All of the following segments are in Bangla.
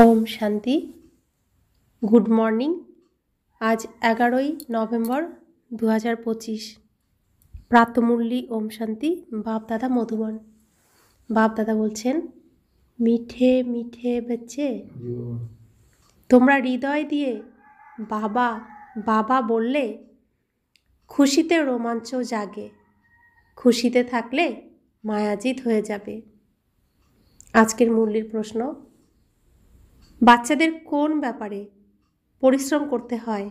ওম শান্তি। Good morning. আজ 11ই নভেম্বর 2025। প্রাতমূল্যী ওম শান্তি। বাপদাদা মধুবন। বাপদাদা বলছেন, মিঠে মিঠে বচ্চে, তোমরা হৃদয় দিয়ে বাবা বাবা বললে খুশিতে রোমাঞ্চ জাগে, খুশিতে থাকলে মায়াজিত হয়ে যাবে। আজকের মুরলির প্রশ্ন, বাচ্চাদের কোন ব্যাপারে পরিশ্রম করতে হয়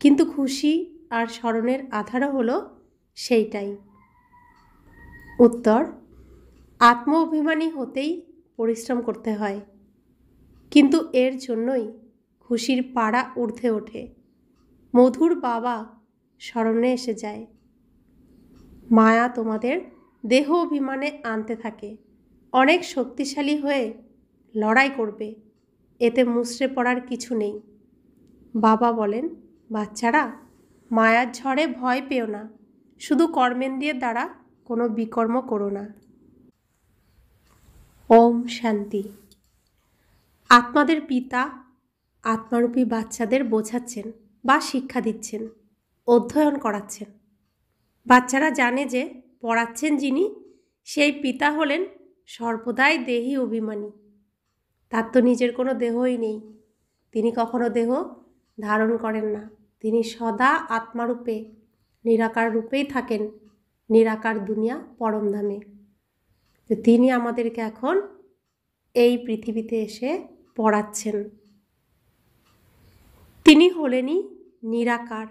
কিন্তু খুশি আর স্মরণের আধারও হলো সেইটাই? উত্তর, আত্ম অভিমানী হতেই পরিশ্রম করতে হয়, কিন্তু এর জন্যই খুশির পাড়া ঊর্ধ্বে ওঠে, মধুর বাবা স্মরণে এসে যায়। মায়া তোমাদের দেহ অভিমানে আনতে থাকে, অনেক শক্তিশালী হয়ে লড়াই করবে, এতে মুচড়ে পড়ার কিছু নেই। বাবা বলেন, বাচ্চারা মায়ার ঝড়ে ভয় পেও না, শুধু কর্মেন্দ্রিয়ের দ্বারা কোনো বিকর্ম করো না। ওম শান্তি। আত্মাদের পিতা আত্মারূপী বাচ্চাদের বোঝাচ্ছেন বা শিক্ষা দিচ্ছেন, অধ্যয়ন করাচ্ছেন। বাচ্চারা জানে যে পড়াচ্ছেন যিনি, সেই পিতা হলেন সর্বদাই দেহী অভিমানী। তার তো নিজের কোনো দেহই নেই, তিনি কখনো দেহ ধারণ করেন না, তিনি সদা আত্মারূপে নিরাকার রূপেই থাকেন, নিরাকার দুনিয়া পরমধামে। তো তিনি আমাদেরকে এখন এই পৃথিবীতে এসে পড়াচ্ছেন। তিনি হলেনই নিরাকার,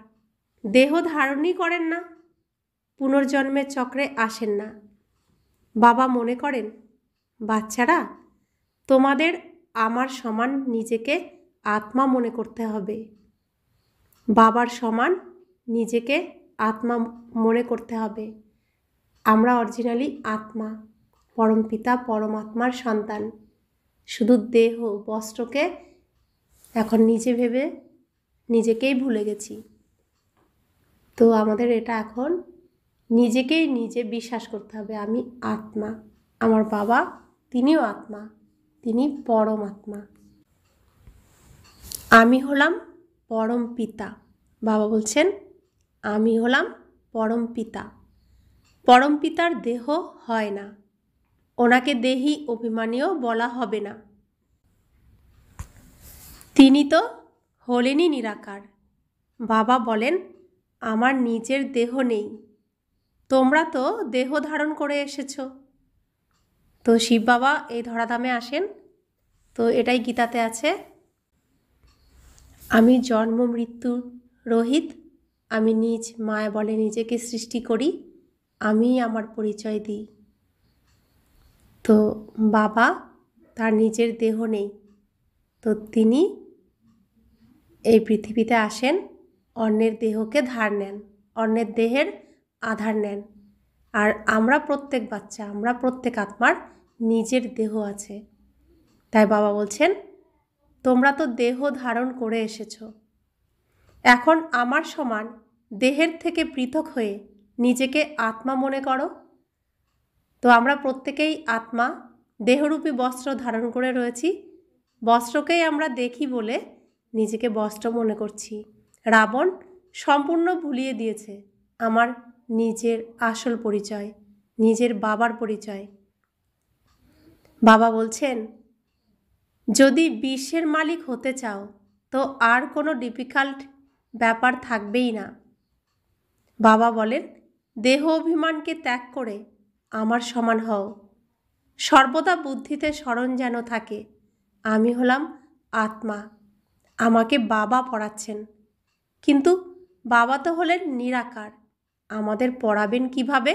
দেহ ধারণই করেন না, পুনর্জন্মের চক্রে আসেন না। বাবা মনে করেন, বাচ্চারা তোমাদের আমার সমান নিজেকে আত্মা মনে করতে হবে, বাবার সমান নিজেকে আত্মা মনে করতে হবে। আমরা অরিজিনালি আত্মা, পরমপিতা পরমাত্মার সন্তান। শুধু দেহ বস্ত্রকে এখন নিজে ভেবে নিজেকেই ভুলে গেছি। তো আমাদের এটা এখন নিজেকেই নিজে বিশ্বাস করতে হবে, আমি আত্মা, আমার বাবা তিনিও আত্মা, তিনি পরমাত্মা। আমি হলাম পরম পিতা। বাবা বলছেন, আমি হলাম পরম পিতা। পরম পিতার দেহ হয় না, ওনাকে দেহী অভিমানীও বলা হবে না। তিনি তো হলেনই নিরাকার। বাবা বলেন, আমার নিজের দেহ নেই, তোমরা তো দেহ ধারণ করে এসেছো। তো শিব বাবা এই ধরাধামে আসেন, তো এটাই গীতাতে আছে, আমি জন্ম মৃত্যু রহিত, আমি নিজ মায়া বলে নিজেকে সৃষ্টি করি, আমি আমার পরিচয় দিই। তো বাবা তার নিজের দেহ নেই, তো তিনি এই পৃথিবীতে আসেন, অন্যের দেহকে ধার নেন, অন্যের দেহের আধার নেন। আর আমরা প্রত্যেক বাচ্চা, আমরা প্রত্যেক আত্মার নিজের দেহ আছে। তাই বাবা বলছেন, তোমরা তো দেহ ধারণ করে এসেছো, এখন আমার সমান দেহের থেকে পৃথক হয়ে নিজেকে আত্মা মনে করো। তো আমরা প্রত্যেকেই আত্মা, দেহরূপী বস্ত্র ধারণ করে রয়েছি, বস্ত্রকেই আমরা দেখি বলে নিজেকে বস্ত্র মনে করছি। রাবণ সম্পূর্ণ ভুলিয়ে দিয়েছে আমার নিজের আসল পরিচয়, নিজের বাবার পরিচয়। বাবা বলছেন, যদি বিশ্বের মালিক হতে চাও তো আর কোনো ডিফিকাল্ট ব্যাপার থাকবেই না। বাবা বলেন, দেহ অভিমানকে ত্যাগ করে আমার সমান হও, সর্বদা বুদ্ধিতে স্মরণ যেন থাকে, আমি হলাম আত্মা, আমাকে বাবা পড়াচ্ছেন। কিন্তু বাবা তো হলেন নিরাকার, আমাদের পড়াবেন কিভাবে?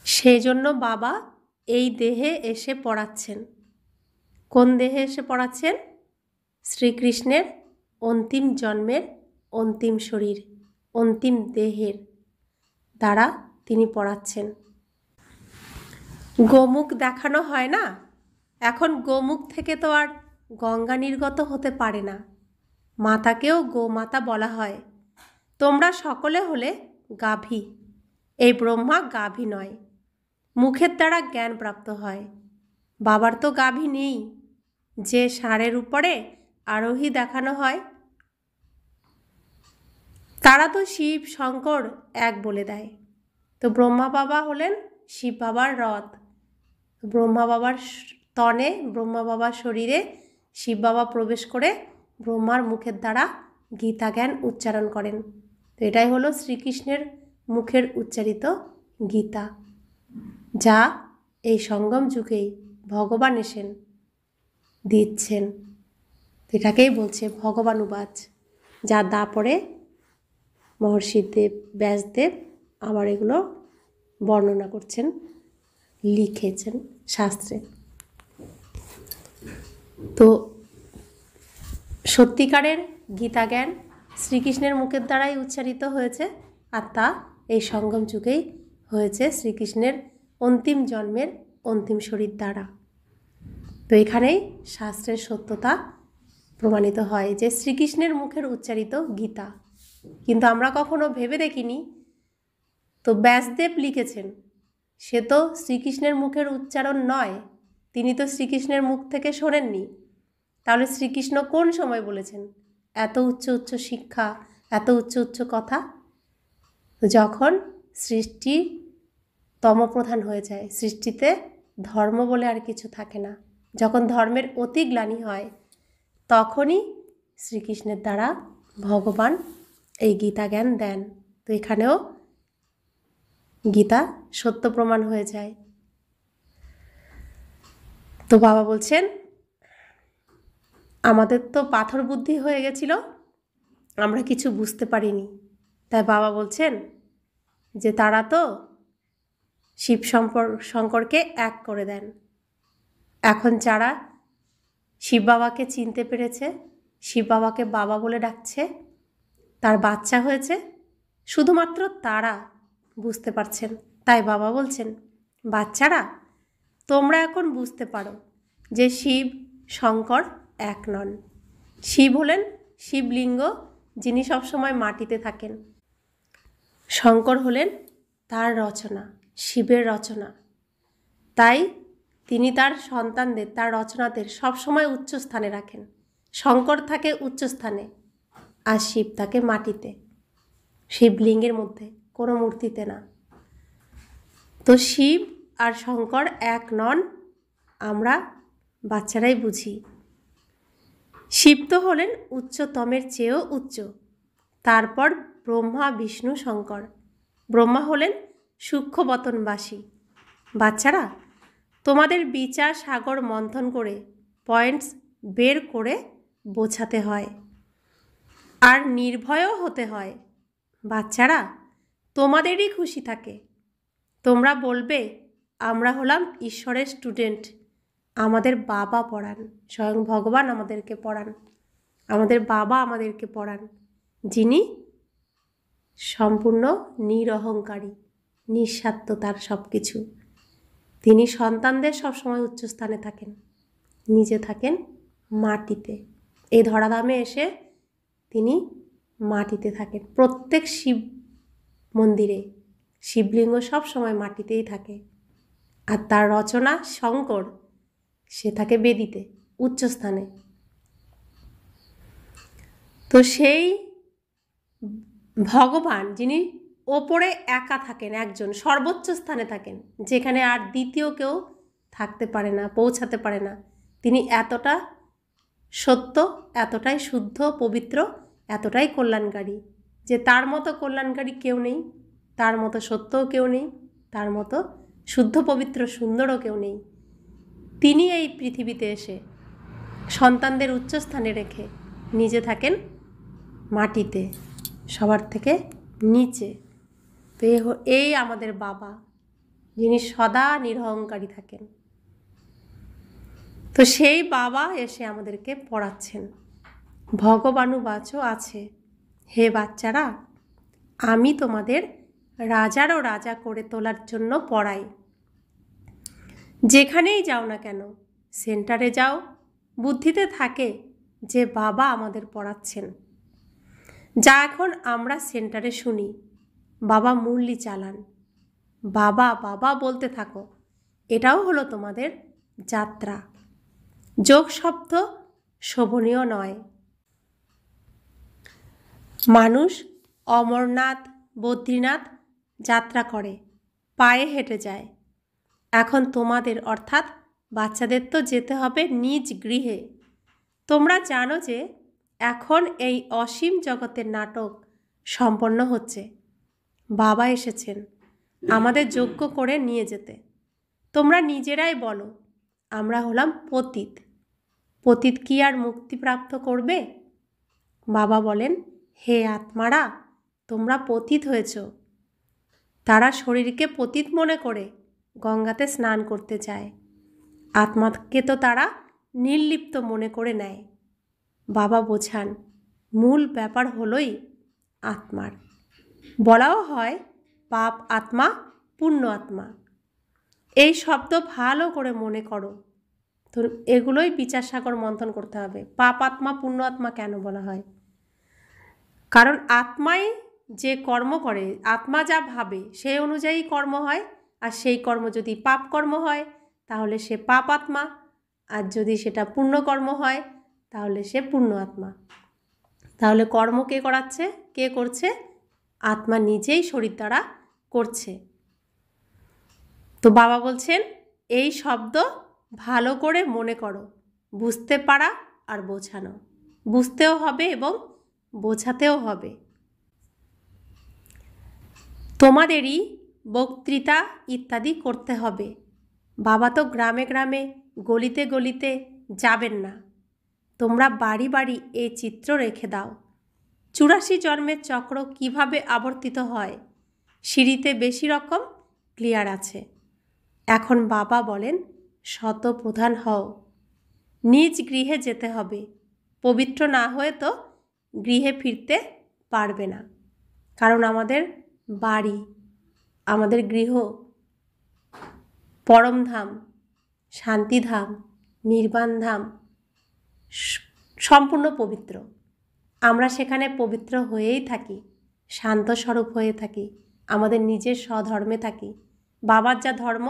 সেই জন্য বাবা এই দেহে এসে পড়াচ্ছেন। কোন দেহে এসে পড়াচ্ছেন? শ্রীকৃষ্ণের অন্তিম জন্মের অন্তিম শরীর, অন্তিম দেহের দ্বারা তিনি পড়াচ্ছেন। গোমুখ দেখানো হয় না, এখন গোমুখ থেকে তো আর গঙ্গা নির্গত হতে পারে না, মাতাকেও গোমাতা বলা হয়। তোমরা সকলে হলে গাভী, এই ব্রহ্মা গাভী নয়, মুখের দ্বারা জ্ঞান প্রাপ্ত হয়। বাবার তো গাভী নেই, যে ষাঁড়ের উপরে আরোহী দেখানো হয়, তারা তো শিব শঙ্কর এক বলে দেয়। তো ব্রহ্মা বাবা হলেন শিব বাবার রথ। ব্রহ্মা বাবার তনে, ব্রহ্মা বাবার শরীরে শিব বাবা প্রবেশ করে ব্রহ্মার মুখের দ্বারা গীতা জ্ঞান উচ্চারণ করেন। তো এটাই হলো শ্রীকৃষ্ণের মুখের উচ্চারিত গীতা, যা এই সঙ্গম যুগেই ভগবান এসেন দিচ্ছেন। এটাকেই বলছে ভগবানুবাচ, যা দাপরে মহর্ষি দেব ব্যাসদেব আবার এগুলো বর্ণনা করছেন, লিখেছেন শাস্ত্রে। তো সত্যিকারের গীতা জ্ঞান শ্রীকৃষ্ণের মুখের দ্বারাই উচ্চারিত হয়েছে, আর তা এই সঙ্গম যুগেই হয়েছে শ্রীকৃষ্ণের অন্তিম জন্মের অন্তিম শরীর দ্বারা। তো এখানেই শাস্ত্রের সত্যতা প্রমাণিত হয় যে শ্রীকৃষ্ণের মুখের উচ্চারিত গীতা। কিন্তু আমরা কখনো ভেবে দেখিনি, তো ব্যাসদেব লিখেছেন, সে তো শ্রীকৃষ্ণের মুখের উচ্চারণ নয়, তিনি তো শ্রীকৃষ্ণের মুখ থেকে শোনেননি। তাহলে শ্রীকৃষ্ণ কোন সময় বলেছেন এত উচ্চ উচ্চ শিক্ষা, এত উচ্চ উচ্চ কথা? যখন সৃষ্টি তমপ্রধান হয়ে যায়, সৃষ্টিতে ধর্ম বলে আর কিছু থাকে না, যখন ধর্মের অতিগ্লানি হয়, তখনই শ্রীকৃষ্ণের দ্বারা ভগবান এই গীতা জ্ঞান দেন। তো এখানেও গীতা সত্য প্রমাণ হয়ে যায়। তো বাবা বলছেন, আমাদের তো পাথর বুদ্ধি হয়ে গেছিল, আমরা কিছু বুঝতে পারিনি। তাই বাবা বলছেন যে তারা তো শিব শঙ্করকে এক করে দেন। এখন যারা শিব বাবাকে চিনতে পেরেছে, শিব বাবাকে বাবা বলে ডাকছে, তার বাচ্চা হয়েছে, শুধুমাত্র তারা বুঝতে পারছেন। তাই বাবা বলছেন, বাচ্চারা তোমরা এখন বুঝতে পারো যে শিব শঙ্কর এক নন। শিব হলেন শিবলিঙ্গ, যিনি সবসময় মাটিতে থাকেন। শঙ্কর হলেন তার রচনা, শিবের রচনা। তাই তিনি তার সন্তানদের, তার রচনাদের সবসময় উচ্চ স্থানে রাখেন। শঙ্কর থাকে উচ্চ স্থানে, আর শিব থাকে মাটিতে, শিবলিঙ্গের মধ্যে, কোনো মূর্তিতে না। তো শিব আর শঙ্কর এক নন, আমরা বাচ্চারাই বুঝি। শিব তো হলেন উচ্চতমের চেয়েও উচ্চ, তারপর ব্রহ্মা বিষ্ণু শঙ্কর। ব্রহ্মা হলেন সূক্ষ্মবতনবাসী। বাচ্চারা তোমাদের বিচার সাগর মন্থন করে পয়েন্টস বের করে বোঝাতে হয়, আর নির্ভয়ও হতে হয়। বাচ্চারা তোমাদেরই খুশি থাকে, তোমরা বলবে আমরা হলাম ঈশ্বরের স্টুডেন্ট, আমাদের বাবা পড়ান, স্বয়ং ভগবান আমাদেরকে পড়ান, আমাদের বাবা আমাদেরকে পড়ান, যিনি সম্পূর্ণ নিরহংকারী, নিঃস্বার্থ তার সব কিছু। তিনি সন্তানদের সবসময় উচ্চস্থানে থাকেন, নিজে থাকেন মাটিতে। এই ধরাধামে এসে তিনি মাটিতে থাকেন। প্রত্যেক শিব মন্দিরে শিবলিঙ্গ সব সময় মাটিতেই থাকে, আর তার রচনা শঙ্কর, সে থাকে বেদিতে, উচ্চস্থানে। তো সেই ভগবান যিনি ওপরে একা থাকেন, একজন সর্বোচ্চ স্থানে থাকেন, যেখানে আর দ্বিতীয় কেউ থাকতে পারে না, পৌঁছাতে পারে না, তিনি এতটা সত্য, এতটাই শুদ্ধ, পবিত্র, এতটাই কল্যাণকারী যে তার মতো কল্যাণকারী কেউ নেই, তার মতো সত্যও কেউ নেই, তার মতো শুদ্ধ পবিত্র সুন্দরও কেউ নেই। তিনি এই পৃথিবীতে এসে সন্তানদের উচ্চস্থানে রেখে নিজে থাকেন মাটিতে, সবার থেকে নিচে। তো এই আমাদের বাবা, যিনি সদা নিরহংকারী থাকেন। তো সেই বাবা এসে আমাদেরকে পড়াচ্ছেন। ভগবানুবাচও আছে, হে বাচ্চারা, আমি তোমাদের রাজারও রাজা করে তোলার জন্য পড়াই। যেখানেই যাও না কেন, সেন্টারে যাও, বুদ্ধিতে থাকে যে বাবা আমাদের পড়াচ্ছেন। যা এখন আমরা সেন্টারে শুনি, বাবা মুরলি চালান, বাবা বাবা বলতে থাকো, এটাও হলো তোমাদের যাত্রা। যোগ শব্দ শোভনীয় নয়। মানুষ অমরনাথ, বদ্রীনাথ যাত্রা করে, পায়ে হেঁটে যায়। এখন তোমাদের অর্থাৎ বাচ্চাদের তো যেতে হবে নিজ গৃহে। তোমরা জানো যে এখন এই অসীম জগতের নাটক সম্পন্ন হচ্ছে। বাবা এসেছেন আমাদের যোগ্য করে নিয়ে যেতে। তোমরা নিজেরাই বলো, আমরা হলাম পতিত। পতিত কি আর মুক্তিপ্রাপ্ত করবে? বাবা বলেন, হে আত্মারা, তোমরা পতিত হয়েছ। তারা শরীরকে পতিত মনে করে গঙ্গাতে স্নান করতে যায়। আত্মাকে তো তারা নির্লিপ্ত মনে করে নেয়। বাবা বোঝান, মূল ব্যাপার হলোই আত্মার। বলাও হয় পাপ আত্মা, পুণ্য আত্মা। এই শব্দ ভালো করে মনে করো। তো এগুলোই বিচার সাগর মন্থন করতে হবে। পাপ আত্মা, পুণ্য আত্মা কেন বলা হয়? কারণ আত্মাই যে কর্ম করে, আত্মা যা ভাবে সেই অনুযায়ী কর্ম হয়। আর সেই কর্ম যদি পাপ কর্ম হয় তাহলে সে পাপ আত্মা, আর যদি সেটা পুণ্য কর্ম হয় তাহলে সে পুণ্য আত্মা। তাহলে কর্ম কে করাচ্ছে? কে করছে? আত্মা নিজেই শরীর দ্বারা করছে। তো বাবা বলছেন এই শব্দ ভালো করে মনে করো। বুঝতে পারা আর বোঝানো, বুঝতেও হবে এবং বোঝাতেও হবে। তোমাদেরই বক্তৃতা ইত্যাদি করতে হবে। বাবা তো গ্রামে গ্রামে, গলিতে গলিতে যাবেন না। তোমরা বাড়ি বাড়ি এই চিত্র রেখে দাও। 84 জন্মের চক্র কিভাবে আবর্তিত হয় সিঁড়িতে বেশি রকম ক্লিয়ার আছে। এখন বাবা বলেন, শতপ্রধান হও। নিজ গৃহে যেতে হবে। পবিত্র না হয়ে তো গৃহে ফিরতে পারবে না। কারণ আমাদের বাড়ি, আমাদের গৃহ পরমধাম, শান্তিধাম, নির্বাণধাম সম্পূর্ণ পবিত্র। আমরা সেখানে পবিত্র হয়েই থাকি, শান্ত স্বরূপ হয়ে থাকি, আমাদের নিজের স্বধর্মে থাকি। বাবার যা ধর্ম,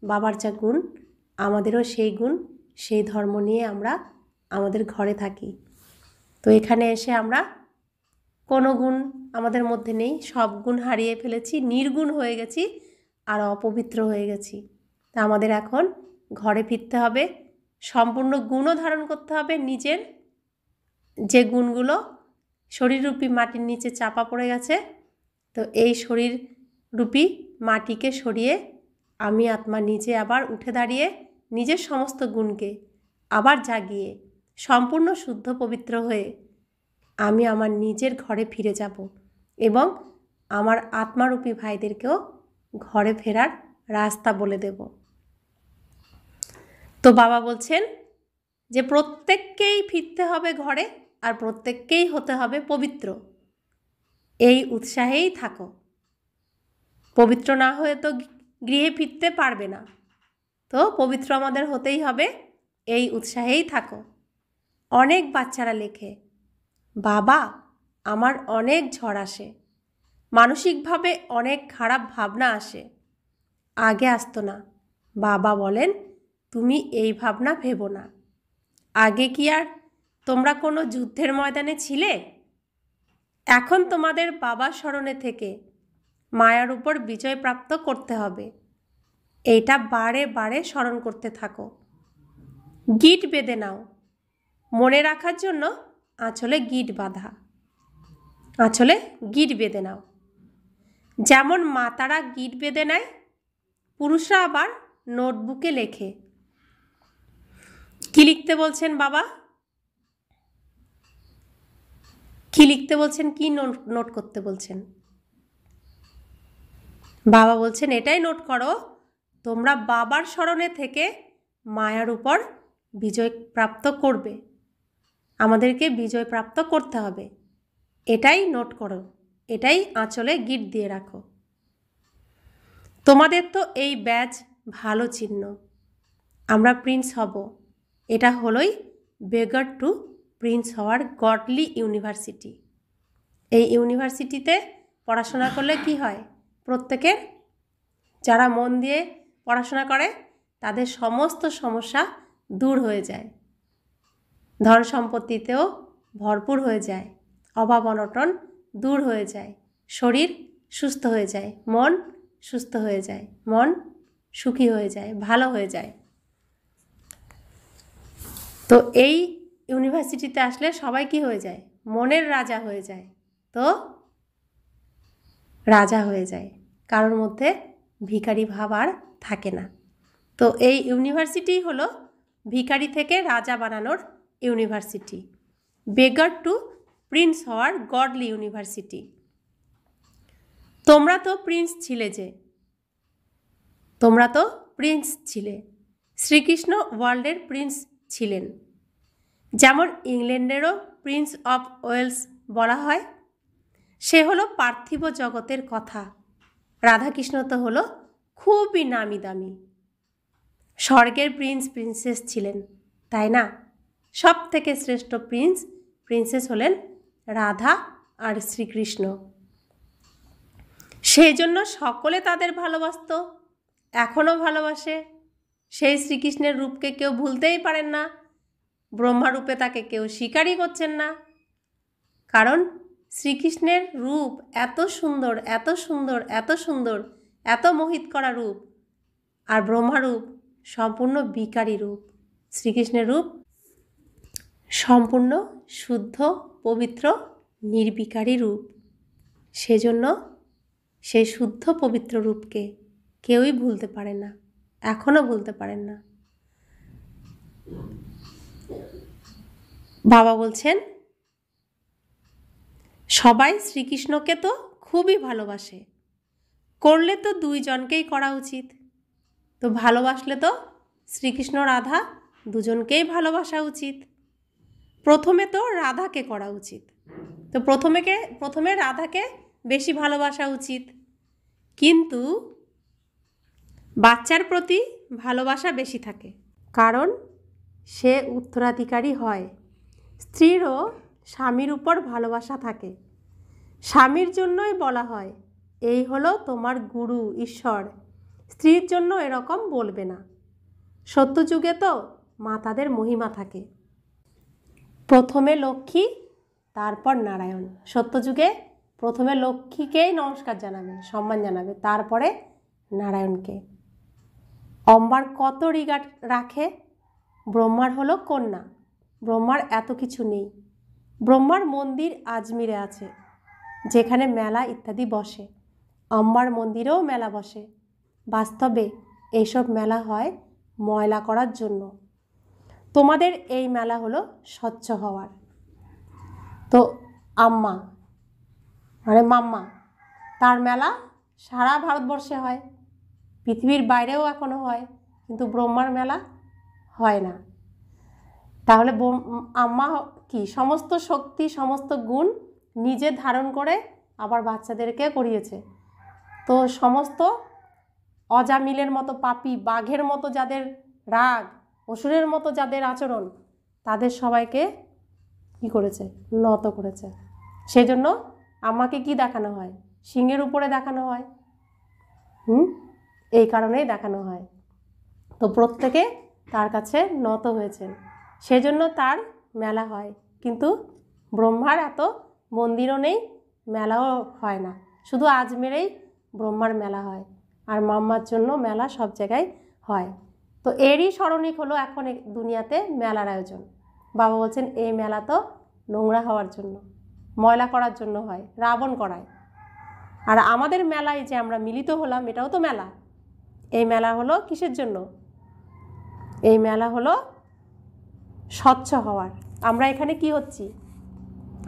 বাবার যা গুণ, আমাদেরও সেই গুণ, সেই ধর্ম নিয়ে আমরা আমাদের ঘরে থাকি। তো এখানে এসে আমরা কোনো গুণ আমাদের মধ্যে নেই, সব গুণ হারিয়ে ফেলেছি, নির্গুণ হয়ে গেছি আর অপবিত্র হয়ে গেছি। তা আমাদের এখন ঘরে ফিরতে হবে, সম্পূর্ণ গুণও ধারণ করতে হবে। নিজের যে গুণগুলো শরীররূপী মাটির নিচে চাপা পড়ে গেছে, তো এই শরীররূপী মাটিকে সরিয়ে আমি আত্মা নিজে আবার উঠে দাঁড়িয়ে নিজের সমস্ত গুণকে আবার জাগিয়ে সম্পূর্ণ শুদ্ধ পবিত্র হয়ে আমি আমার নিজের ঘরে ফিরে যাব এবং আমার আত্মারূপী ভাইদেরকেও ঘরে ফেরার রাস্তা বলে দেব। তো বাবা বলছেন যে প্রত্যেককেই ফিরতে হবে ঘরে আর প্রত্যেককেই হতে হবে পবিত্র। এই উৎসাহেই থাকো। পবিত্র না হয়ে তো গৃহে ফিরতে পারবে না। তো পবিত্র আমাদের হতেই হবে, এই উৎসাহেই থাকো। অনেক বাচ্চারা লেখে, বাবা আমার অনেক ঝড় আসে, মানসিকভাবে অনেক খারাপ ভাবনা আসে, আগে আসতো না। বাবা বলেন, তুমি এই ভাবনা ভেবো না। আগে কি আর তোমরা কোনো যুদ্ধের ময়দানে ছিলে? এখন তোমাদের বাবার স্মরণে থেকে মায়ার উপর বিজয় প্রাপ্ত করতে হবে। এইটা বারে বারে স্মরণ করতে থাকো। গিট বেঁধে নাও। মনে রাখার জন্য আঁচলে গিট বাঁধা, আঁচলে গিট বেঁধে নাও। যেমন মাতারা গিট বেঁধে নেয়, পুরুষরা আবার নোটবুকে লেখে। কি লিখতে বলছেন বাবা? কি লিখতে বলছেন? কি নোট করতে বলছেন? বাবা বলছেন এটাই নোট করো, তোমরা বাবার স্মরণে থেকে মায়ার উপর বিজয় প্রাপ্ত করবে। আমাদেরকে বিজয় প্রাপ্ত করতে হবে, এটাই নোট করো, এটাই আঁচলে গিট দিয়ে রাখো। তোমাদের তো এই ব্যাজ ভালো চিহ্ন, আমরা প্রিন্স হব। এটা হলোই বেগার টু প্রিন্স হওয়ার গডলি ইউনিভার্সিটি। এই ইউনিভার্সিটিতে পড়াশোনা করলে কি হয়? প্রত্যেকের, যারা মন দিয়ে পড়াশোনা করে তাদের সমস্ত সমস্যা দূর হয়ে যায়, ধন সম্পত্তিতেও ভরপুর হয়ে যায়, অভাব অনটন দূর হয়ে যায়, শরীর সুস্থ হয়ে যায়, মন সুস্থ হয়ে যায়, মন সুখী হয়ে যায়, ভালো হয়ে যায়। তো এই ইউনিভার্সিটিতে আসলে সবাই কি হয়ে যায়? মনের রাজা হয়ে যায়। তো রাজা হয়ে যায়, কারোর মধ্যে ভিখারি ভাব আর থাকে না। তো এই ইউনিভার্সিটি হলো ভিখারি থেকে রাজা বানানোর ইউনিভার্সিটি। বেগার টু প্রিন্স হওয়ার গডলি ইউনিভার্সিটি। তোমরা তো প্রিন্স ছিলে তোমরা তো প্রিন্স ছিলে। শ্রীকৃষ্ণ ওয়ার্ল্ডের প্রিন্স ছিলেন। যেমন ইংল্যান্ডেরও প্রিন্স অফ ওয়েলস বলা হয়, সে হলো পার্থিব জগতের কথা। রাধাকৃষ্ণ তো হলো খুবই নামি দামি। স্বর্গের প্রিন্স প্রিন্সেস ছিলেন, তাই না? সব থেকে শ্রেষ্ঠ প্রিন্স প্রিন্সেস হলেন রাধা আর শ্রীকৃষ্ণ। সেই জন্য সকলে তাদের ভালোবাসত, এখনও ভালোবাসে। সেই শ্রীকৃষ্ণের রূপকে কেউ ভুলতেই পারেন না, ব্রহ্মারূপে তাকে কেউ স্বীকারই করছেন না। কারণ শ্রীকৃষ্ণের রূপ এত সুন্দর, এত সুন্দর, এত সুন্দর, এত মোহিত করা রূপ। আর ব্রহ্মারূপ সম্পূর্ণ বিকারী রূপ। শ্রীকৃষ্ণের রূপ সম্পূর্ণ শুদ্ধ, পবিত্র, নির্বিকারী রূপ। সেজন্য সেই শুদ্ধ পবিত্র রূপকে কেউই ভুলতে পারে না, এখনও ভুলতে পারেন না। বাবা বলছেন সবাই শ্রীকৃষ্ণকে তো খুবই ভালোবাসে, করলে তো দুইজনকেই করা উচিত। তো ভালোবাসলে তো শ্রীকৃষ্ণ রাধা দুজনকেই ভালোবাসা উচিত। প্রথমে তো রাধাকে করা উচিত। তো প্রথমে রাধাকে বেশি ভালোবাসা উচিত। কিন্তু বাচ্চার প্রতি ভালোবাসা বেশি থাকে, কারণ সে উত্তরাধিকারী হয়। স্ত্রীরও স্বামীর উপর ভালোবাসা থাকে। স্বামীর জন্যই বলা হয় এই হলো তোমার গুরু ঈশ্বর, স্ত্রীর জন্য এরকম বলবে না। সত্যযুগে তো মাতাদের মহিমা থাকে, প্রথমে লক্ষ্মী তারপর নারায়ণ। সত্যযুগে প্রথমে লক্ষ্মীকেই নমস্কার জানাবে, সম্মান জানাবে, তারপরে নারায়ণকে। অম্বার কত রিগার্ড রাখে। ব্রহ্মার হলো কন্যা, ব্রহ্মার এত কিছু নেই। ব্রহ্মার মন্দির আজমিরে আছে, যেখানে মেলা ইত্যাদি বসে। অম্বার মন্দিরেও মেলা বসে। বাস্তবে এইসব মেলা হয় ময়লা করার জন্য। তোমাদের এই মেলা হলো স্বচ্ছ হওয়ার। তো আম্মা মানে মাম্মা, তার মেলা সারা ভারতবর্ষে হয়, পৃথিবীর বাইরেও এখনও হয়, কিন্তু ব্রহ্মার মেলা হয় না। তাহলে আম্মা কি সমস্ত শক্তি, সমস্ত গুণ নিজে ধারণ করে আবার বাচ্চাদেরকে করিয়েছে। তো সমস্ত অজামিলের মতো পাপী, বাঘের মতো যাদের রাগ, অসুরের মতো যাদের আচরণ, তাদের সবাইকে কি করেছে? নত করেছে। সেই জন্য আমাকে কি দেখানো হয়? সিংহের উপরে দেখানো হয়। এই কারণেই দেখানো হয়। তো প্রত্যেকে তার কাছে নত হয়েছে, সেজন্য তার মেলা হয়। কিন্তু ব্রহ্মার এত মন্দিরও নেই, মেলাও হয় না, শুধু আজমেরেই ব্রহ্মার মেলা হয়, আর মাম্মার জন্য মেলা সব জায়গায় হয়। তো এরই স্মরণিক হলো এখন দুনিয়াতে মেলার আয়োজন। বাবা বলছেন এই মেলা তো নোংরা হওয়ার জন্য, ময়লা করার জন্য হয়, রাবণ করায়। আর আমাদের মেলায় যে আমরা মিলিত হলাম, এটাও তো মেলা। এই মেলা হলো কিসের জন্য? এই মেলা হলো স্বচ্ছ হওয়ার। আমরা এখানে কি হচ্ছি?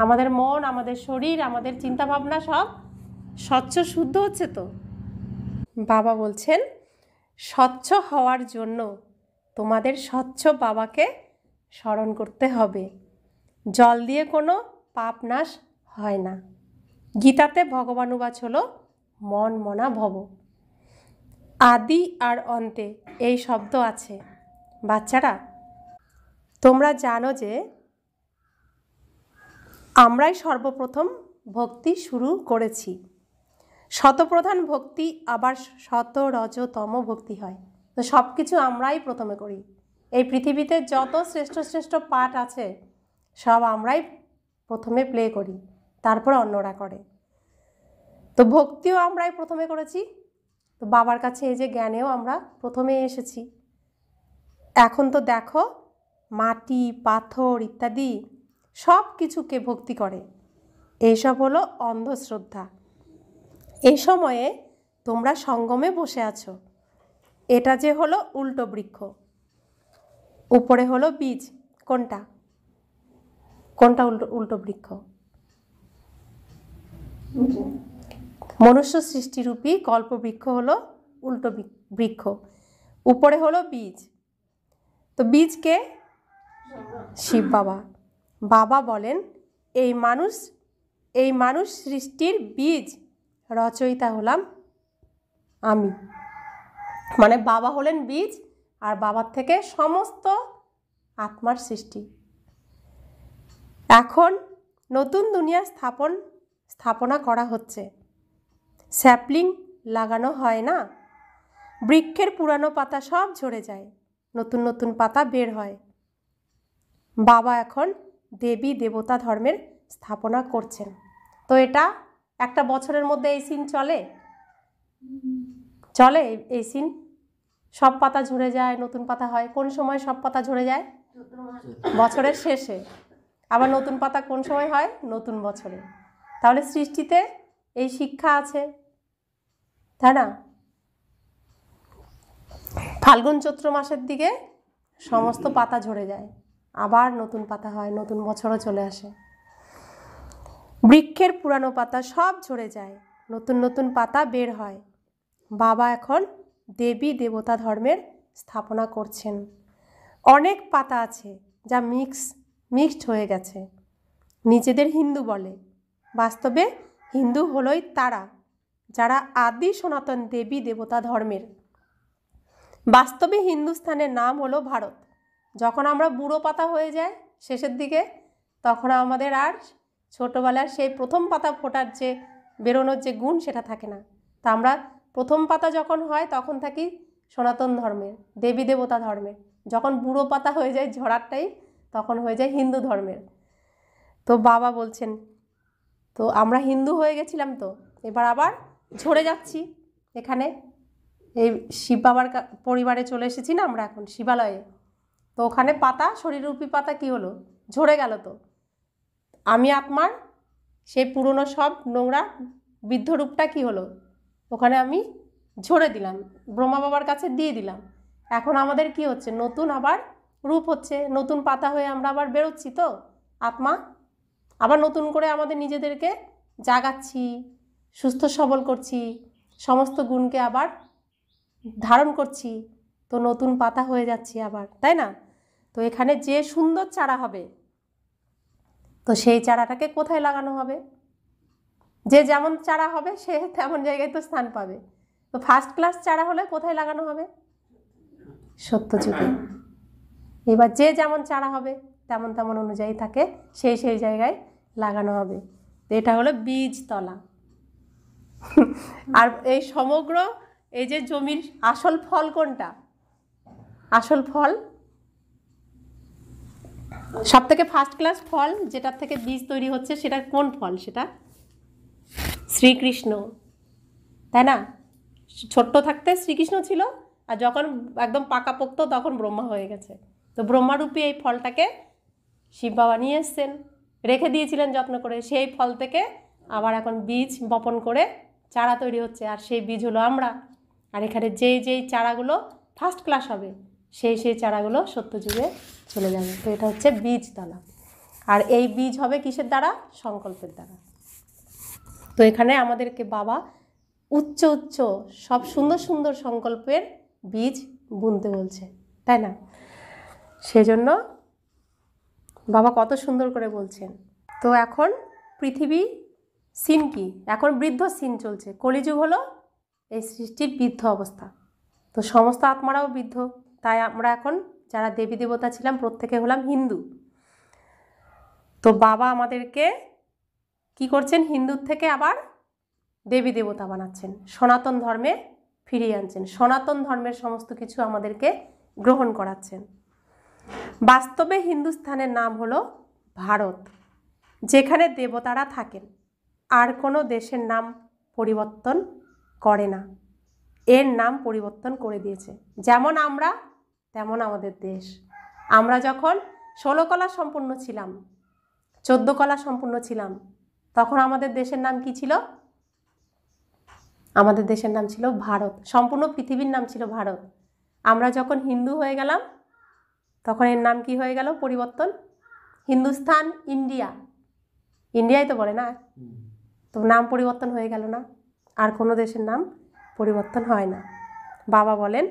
আমাদের মন, আমাদের শরীর, আমাদের চিন্তা ভাবনা সব স্বচ্ছ শুদ্ধ হচ্ছে। তো বাবা বলছেন স্বচ্ছ হওয়ার জন্য তোমাদের স্বচ্ছ বাবাকে স্মরণ করতে হবে। জল দিয়ে কোনো পাপ নাশ হয় না। গীতাতে ভগবানুবাচ হলো মন মনা ভব। আদি আর অন্তে এই শব্দ আছে। বাচ্চারা, তোমরা জানো যে আমরাই সর্বপ্রথম ভক্তি শুরু করেছি। শতপ্রধান ভক্তি আবার শত রজতম ভক্তি হয়। তো সব কিছু আমরাই প্রথমে করি। এই পৃথিবীতে যত শ্রেষ্ঠ শ্রেষ্ঠ পাঠ আছে সব আমরাই প্রথমে প্লে করি, তারপর অন্যরা করে। তো ভক্তিও আমরাই প্রথমে করেছি। তো বাবার কাছে এই যে জ্ঞানেও আমরা প্রথমে এসেছি। এখন তো দেখো মাটি, পাথর ইত্যাদি সব কিছুকে ভক্তি করে। এইসব হলো অন্ধশ্রদ্ধা। এই সময়ে তোমরা সঙ্গমে বসে আছো। এটা যে হলো উল্টো বৃক্ষ, উপরে হলো বীজ। কোনটা কোনটা উল্টো উল্টো বৃক্ষ? মনুষ্য সৃষ্টিরূপী কল্পবৃক্ষ হলো উল্টো বৃক্ষ, উপরে হলো বীজ। তো বীজকে শিব বাবা। বাবা বলেন এই মানুষ সৃষ্টির বীজ রচয়িতা হলাম আমি। মানে বাবা হলেন বীজ, আর বাবার থেকে সমস্ত আত্মার সৃষ্টি। এখন নতুন দুনিয়া স্থাপনা করা হচ্ছে। স্যাপলিং লাগানো হয় না, বৃক্ষের পুরানো পাতা সব ঝরে যায়, নতুন নতুন পাতা বের হয়। বাবা এখন দেবী দেবতা ধর্মের স্থাপনা করছেন। তো এটা একটা বছরের মধ্যে এই সিন চলে এই সিন। সব পাতা ঝরে যায়, নতুন পাতা হয়। কোন সময় সব পাতা ঝরে যায়? বছরের শেষে। আবার নতুন পাতা কোন সময় হয়? নতুন বছরে। তাহলে সৃষ্টিতে এই শিক্ষা আছে, তাই না? ফাল্গুন চৈত্র মাসের দিকে সমস্ত পাতা ঝরে যায়, আবার নতুন পাতা হয়, নতুন বছরও চলে আসে। বৃক্ষের পুরানো পাতা সব ঝরে যায়, নতুন নতুন পাতা বের হয়। বাবা এখন দেবী দেবতা ধর্মের স্থাপনা করছেন। অনেক পাতা আছে যা মিক্সড হয়ে গেছে, নিজেদের হিন্দু বলে। বাস্তবে হিন্দু হলোই তারা যারা আদি সনাতন দেবী দেবতা ধর্মের। বাস্তবে হিন্দুস্থানের নাম হলো ভারত। যখন আমরা বুড়ো পাতা হয়ে যাই শেষের দিকে, তখন আমাদের আর ছোটোবেলার সেই প্রথম পাতা ফোটার যে বেরোনোর যে গুণ সেটা থাকে না। তা আমরা প্রথম পাতা যখন হয় তখন থাকি সনাতন ধর্মের, দেবী দেবতা ধর্মের। যখন বুড়ো পাতা হয়ে যায় ঝরারটাই, তখন হয়ে যায় হিন্দু ধর্মের। তো বাবা বলছেন, তো আমরা হিন্দু হয়ে গেছিলাম, তো এবার আবার ঝরে যাচ্ছি। এখানে এই শিব বাবার পরিবারে চলে এসেছি না আমরা এখন শিবালয়ে। তো ওখানে পাতা, শরীররূপী পাতা কি হলো? ঝরে গেল। তো আমি আত্মার সেই পুরনো সব নোংরা বৃদ্ধ রূপটা কি হলো? ওখানে আমি ঝরে দিলাম, ব্রহ্মা বাবার কাছে দিয়ে দিলাম। এখন আমাদের কি হচ্ছে? নতুন আবার রূপ হচ্ছে, নতুন পাতা হয়ে আমরা আবার বেরোচ্ছি। তো আত্মা আবার নতুন করে আমাদের নিজেদেরকে জাগাচ্ছি, সুস্থ সবল করছি, সমস্ত গুণকে আবার ধারণ করছি। তো নতুন পাতা হয়ে যাচ্ছি আবার, তাই না? তো এখানে যে সুন্দর চারা হবে, তো সেই চারাটাকে কোথায় লাগানো হবে? যে যেমন চারা হবে সে তেমন জায়গায় তো স্থান পাবে। তো ফার্স্ট ক্লাস চারা হলে কোথায় লাগানো হবে? সত্যযুগে। এবার যে যেমন চারা হবে তেমন তেমন অনুযায়ী তাকে সেই জায়গায় লাগানো হবে। তো এটা হলো বীজতলা। আর এই সমগ্র এই যে জমির আসল ফল কোনটা? আসল ফল সব থেকে ফার্স্ট ক্লাস ফল যেটার থেকে বীজ তৈরি হচ্ছে, সেটা কোন ফল? সেটা শ্রীকৃষ্ণ, তাই না? ছোট্ট থাকতে শ্রীকৃষ্ণ ছিল, আর যখন একদম পাকাপোক্ত তখন ব্রহ্মা হয়ে গেছে। তো ব্রহ্মারূপী এই ফলটাকে শিব বাবা নিয়ে এসছেন, রেখে দিয়েছিলেন যত্ন করে। সেই ফল থেকে আবার এখন বীজ বপন করে চারা তৈরি হচ্ছে, আর সেই বীজ হলো আমরা। আর এখানে যেই চারাগুলো ফার্স্ট ক্লাস হবে সেই চারাগুলো সত্যযুগে চলে যাবে। তো এটা হচ্ছে বীজতলা। আর এই বীজ হবে কিসের দ্বারা? সংকল্পের দ্বারা। তো এখানে আমাদেরকে বাবা উচ্চ সব সুন্দর সুন্দর সংকল্পের বীজ বুনতে বলছে, তাই না? সেজন্য বাবা কত সুন্দর করে বলছেন। তো এখন পৃথিবী সিন কি? এখন বৃদ্ধ সিন চলছে। কলিযুগ হলো এই সৃষ্টির বৃদ্ধ অবস্থা। তো সমস্ত আত্মারাও বৃদ্ধ। তাই আমরা এখন যারা দেবী দেবতা ছিলাম প্রত্যেকে হলাম হিন্দু। তো বাবা আমাদেরকে কি করছেন? হিন্দুর থেকে আবার দেবী দেবতা বানাচ্ছেন, সনাতন ধর্মে ফিরিয়ে আনছেন, সনাতন ধর্মের সমস্ত কিছু আমাদেরকে গ্রহণ করাচ্ছেন। বাস্তবে হিন্দুস্থানের নাম হলো ভারত, যেখানে দেবতারা থাকেন। আর কোনো দেশের নাম পরিবর্তন করে না, এর নাম পরিবর্তন করে দিয়েছে। যেমন আমরা তেমন আমাদের দেশ। আমরা যখন 16 কলা সম্পূর্ণ ছিলাম, 14 কলা সম্পূর্ণ ছিলাম, তখন আমাদের দেশের নাম কি ছিল? আমাদের দেশের নাম ছিল ভারত। সম্পূর্ণ পৃথিবীর নাম ছিল ভারত। আমরা যখন হিন্দু হয়ে গেলাম, তখন এর নাম কি হয়ে গেল? পরিবর্তন। হিন্দুস্তান, ইন্ডিয়া, ইন্ডিয়াই তো বলে না, তো নাম পরিবর্তন হয়ে গেল না? আর কোনো দেশের নাম পরিবর্তন হয় না। বাবা বলেন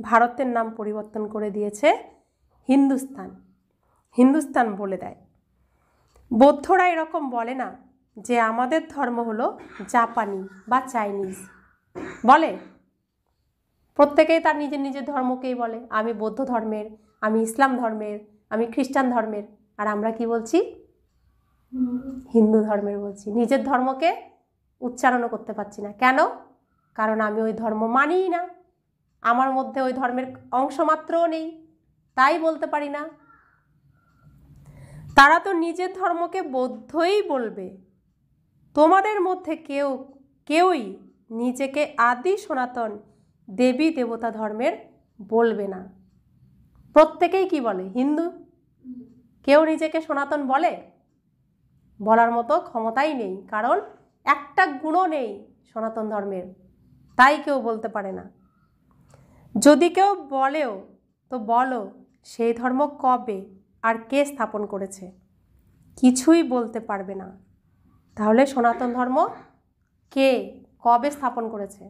ভারতের নাম পরিবর্তন করে দিয়েছে হিন্দুস্তান, হিন্দুস্তান বলে দেয়। বৌদ্ধরা এরকম বলে না যে আমাদের ধর্ম হলো জাপানি বা চাইনিজ, বলে? প্রত্যেকেই তার নিজের নিজের ধর্মকেই বলে, আমি বৌদ্ধ ধর্মের, আমি ইসলাম ধর্মের, আমি খ্রিস্টান ধর্মের। আর আমরা কি বলছি? হিন্দু ধর্মের বলছি। নিজের ধর্মকে উচ্চারণও করতে পারছি না। কেন? কারণ আমি ওই ধর্ম মানিই না, আমার মধ্যে ওই ধর্মের অংশমাত্রও নেই, তাই বলতে পারি না। তারা তো নিজের ধর্মকে বৌদ্ধই বলবে। তোমাদের মধ্যে কেউই নিজেকে আদি সনাতন দেবী দেবতা ধর্মের বলবে না। প্রত্যেকেই কি বলে? হিন্দু। কেউ নিজেকে সনাতন বলে? বলার মতো ক্ষমতাই নেই, কারণ একটা গুণও নেই সনাতন ধর্মের, তাই কেউ বলতে পারে না। যদি কেউ বলেও তো বলো সেই ধর্ম কবে আর কে স্থাপন করেছে? কিছুই বলতে পারবে না। তাহলে সনাতন ধর্ম কে কবে স্থাপন করেছে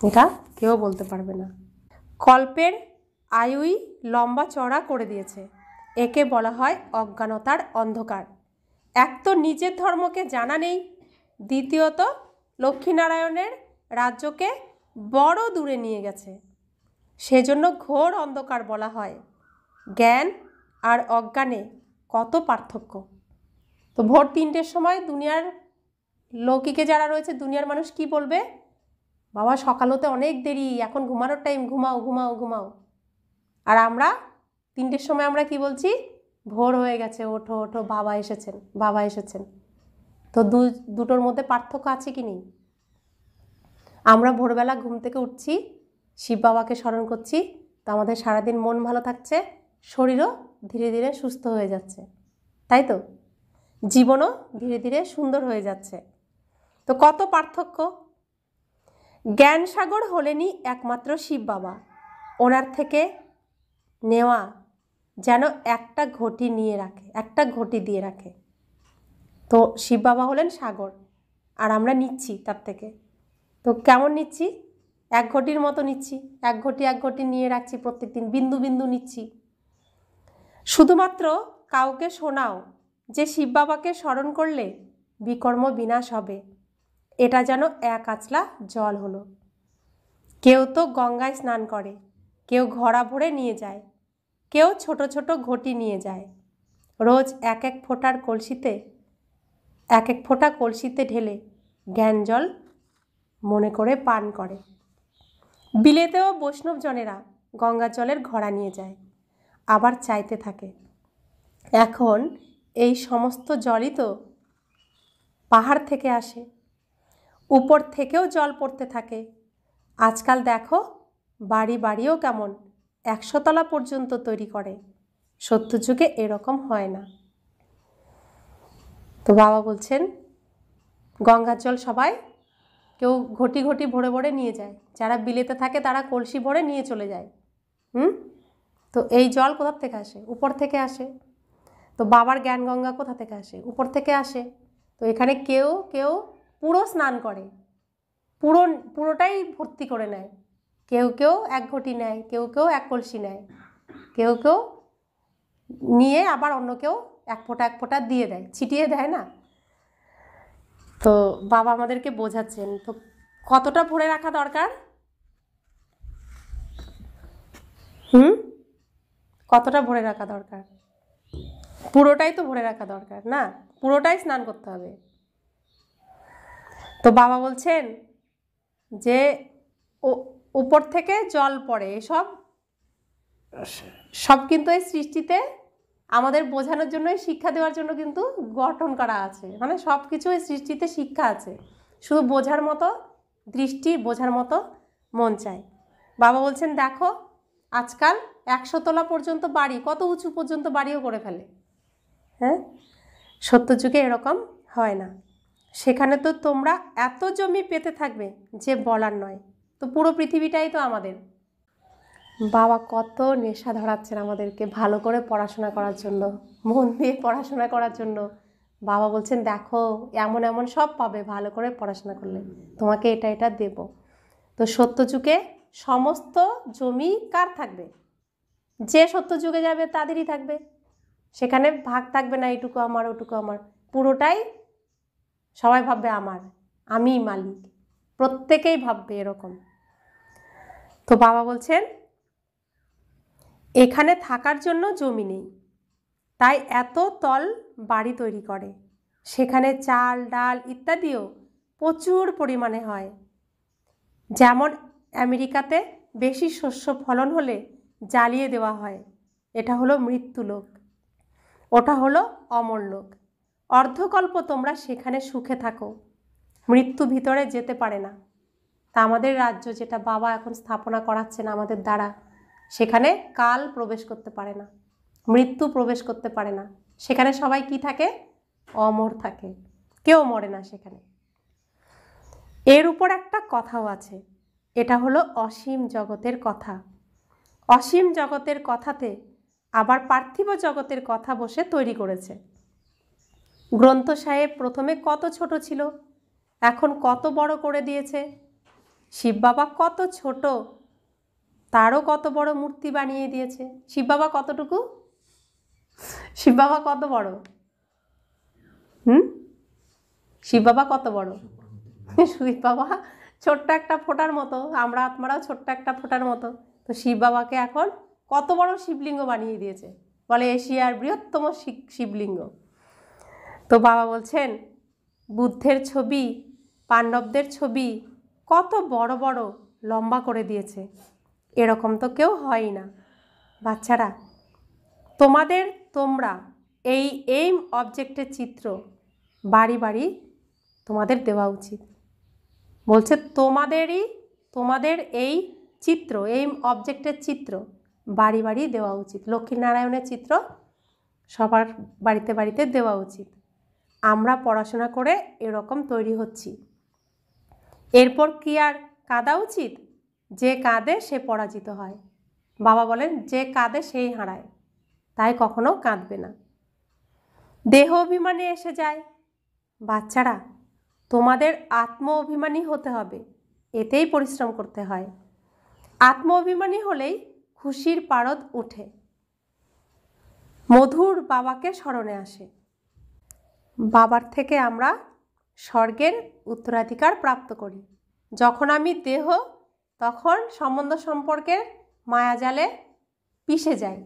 এটা কেউ বলতে পারবে না। কল্পের আয়ুই লম্বা চড়া করে দিয়েছে, একে বলা হয় অজ্ঞানতার অন্ধকার। এক তো নিজের ধর্মকে জানা নেই, দ্বিতীয়ত লক্ষ্মীনারায়ণের রাজ্যকে বড় দূরে নিয়ে গেছে, সেজন্য ঘোর অন্ধকার বলা হয়। জ্ঞান আর অজ্ঞানে কত পার্থক্য! তো ভোর 3টের সময় দুনিয়ার লৌকিকে যারা রয়েছে, দুনিয়ার মানুষ কি বলবে? বাবা সকাল হতে অনেক দেরি, এখন ঘুমানোর টাইম, ঘুমাও ঘুমাও ঘুমাও। আর আমরা 3টের সময় আমরা কি বলছি? ভোর হয়ে গেছে, ওঠো ওঠো, বাবা এসেছেন, বাবা এসেছেন। তো দুটোর মধ্যে পার্থক্য আছে কি নেই? আমরা ভোরবেলা ঘুম থেকে উঠছি, শিব বাবাকে স্মরণ করছি, তো আমাদের সারাদিন মন ভালো থাকছে, শরীরও ধীরে ধীরে সুস্থ হয়ে যাচ্ছে, তাই তো? জীবনও ধীরে ধীরে সুন্দর হয়ে যাচ্ছে। তো কত পার্থক্য! জ্ঞানসাগর হলেনই একমাত্র শিব বাবা। ওনার থেকে নেওয়া যেন একটা ঘটি নিয়ে রাখে, একটা ঘটি দিয়ে রাখে। তো শিব বাবা হলেন সাগর, আর আমরা নিচ্ছি তার থেকে। তো কেমন নিচ্ছি? এক ঘটির মতো নিচ্ছি, এক ঘটি নিয়ে রাখছি, প্রত্যেকদিন বিন্দু বিন্দু নিচ্ছি। শুধুমাত্র কাউকে শোনাও যে শিব বাবাকে স্মরণ করলে বিকর্ম বিনাশ হবে, এটা যেন এক আঁচলা জল হলো। কেউ তো গঙ্গায় স্নান করে, কেউ ঘড়া ভরে নিয়ে যায়, কেউ ছোট ছোট ঘটি নিয়ে যায়, রোজ এক এক ফোঁটা কলসিতে ঢেলে জ্ঞান জল মনে করে পান করে। বিলেতেও বৈষ্ণবজনেরা গঙ্গা জলের ঘড়া নিয়ে যায়, আবার চাইতে থাকে। এখন এই সমস্ত জলই তো পাহাড় থেকে আসে, উপর থেকেও জল পড়তে থাকে। আজকাল দেখো বাড়ি বাড়িও কেমন 100 তলা পর্যন্ত তৈরি করে, সত্যযুগে এরকম হয় না। তো বাবা বলছেন গঙ্গার জল সবাই কেউ ঘটি ঘটি ভরে ভরে নিয়ে যায়, যারা বিলেতে থাকে তারা কলসি ভরে নিয়ে চলে যায়। তো এই জল কোথা থেকে আসে? উপর থেকে আসে। তো বাবার জ্ঞান গঙ্গা কোথা থেকে আসে? উপর থেকে আসে। তো এখানে কেউ কেউ পুরো স্নান করে, পুরোটাই ভর্তি করে নেয়, কেউ কেউ এক ঘটি নেয়, কেউ কেউ এক কলসি নেয়, কেউ কেউ নিয়ে আবার অন্য কেউ এক ফোঁটা দিয়ে দেয়, ছিটিয়ে দেয় না। তো বাবা আমাদেরকে বোঝাচ্ছেন তো কতটা ভরে রাখা দরকার। কতটা ভরে রাখা দরকার? পুরোটাই তো ভরে রাখা দরকার না, পুরোটাই স্নান করতে হবে। তো বাবা বলছেন যে উপর থেকে জল পড়ে, এসব সব কিন্তু এই সৃষ্টিতে আমাদের বোঝানোর জন্য, শিক্ষা দেওয়ার জন্য কিন্তু গঠন করা আছে। মানে সব কিছু এই সৃষ্টিতে শিক্ষা আছে, শুধু বোঝার মতো দৃষ্টি, বোঝার মতো মন চাই। বাবা বলছেন দেখো আজকাল 100 তলা পর্যন্ত বাড়ি, কত উঁচু পর্যন্ত বাড়িও করে ফেলে। হ্যাঁ, সত্য যুগে এরকম হয় না। সেখানে তো তোমরা এত জমি পেতে থাকবে যে বলার নয়। তো পুরো পৃথিবীটাই তো আমাদের। বাবা কত নেশা ধরাচ্ছেন আমাদেরকে ভালো করে পড়াশোনা করার জন্য, মন দিয়ে পড়াশোনা করার জন্য। বাবা বলছেন দেখো এমন এমন সব পাবে ভালো করে পড়াশোনা করলে, তোমাকে এটা এটা দেব। তো সত্য যুগে সমস্ত জমি কার থাকবে? যে সত্য যুগে যাবে তাদেরই থাকবে। সেখানে ভাগ থাকবে না, এইটুকু আমার ওটুকু আমার, পুরোটাই সবাই ভাববে আমার, আমিই মালিক, প্রত্যেকেই ভাববে এরকম। তো বাবা বলছেন এখানে থাকার জন্য জমি নেই, তাই এত তল বাড়ি তৈরি করে। সেখানে চাল ডাল ইত্যাদিও প্রচুর পরিমাণে হয়। যেমন আমেরিকাতে বেশি শস্য ফলন হলে জ্বালিয়ে দেওয়া হয়, এটা হলো মৃত্যুলোক, ওটা হলো অমরলোক। অর্ধকল্প তোমরা সেখানে সুখে থাকো, মৃত্যু ভিতরে যেতে পারে না। তা আমাদের রাজ্য যেটা বাবা এখন স্থাপনা করাচ্ছেন আমাদের দ্বারা, সেখানে কাল প্রবেশ করতে পারে না, মৃত্যু প্রবেশ করতে পারে না। সেখানে সবাই কি থাকে? অমর থাকে, কেউ মরে না সেখানে। এর উপর একটা কথাও আছে, এটা হলো অসীম জগতের কথা। অসীম জগতের কথাতে আবার পার্থিব জগতের কথা বসে তৈরি করেছে। গ্রন্থ সাহেব প্রথমে কত ছোট ছিল, এখন কত বড় করে দিয়েছে। শিব বাবা কত ছোট, তারও কত বড় মূর্তি বানিয়ে দিয়েছে। শিব বাবা কতটুকু? শিব বাবা কত বড়? শিব বাবা কত বড়? শিব বাবা ছোট্ট একটা ফোঁটার মতো, আমরা আত্মারাও ছোট্ট একটা ফোঁটার মতো। তো শিব বাবাকে এখন কত বড় শিবলিঙ্গ বানিয়ে দিয়েছে, বলে এশিয়ার বৃহত্তম শিবলিঙ্গ। তো বাবা বলছেন বুদ্ধের ছবি, পাণ্ডবদের ছবি কত বড় বড় লম্বা করে দিয়েছে, এরকম তো কেউ হয় না। বাচ্চারা তোমরা এই এইম অবজেক্টের চিত্র বাড়ি বাড়ি তোমাদের দেওয়া উচিত। বলছে তোমাদের এই চিত্র, এইম অবজেক্টের চিত্র বাড়ি বাড়ি দেওয়া উচিত। লক্ষ্মীনারায়ণের চিত্র সবার বাড়িতে বাড়িতে দেওয়া উচিত। আমরা পড়াশোনা করে এরকম তৈরি হচ্ছি, এরপর কি আর কাঁদা উচিত? যে কাঁদে সে পরাজিত হয়। বাবা বলেন যে কাঁদে সেই হারায়, তাই কখনো কাঁদবে না। দেহ অভিমানে এসে যায়। বাচ্চারা তোমাদের আত্ম অভিমানী হতে হবে, এতেই পরিশ্রম করতে হয়। আত্ম অভিমানী হলেই খুশির পারদ ওঠে, মধুর বাবাকে স্মরণে আসে। বাবার থেকে আমরা স্বর্গের উত্তরাধিকার প্রাপ্ত করি। যখন আমি দেহ, তখন সম্বন্ধ সম্পর্কের মায়াজালে পিষে যাই,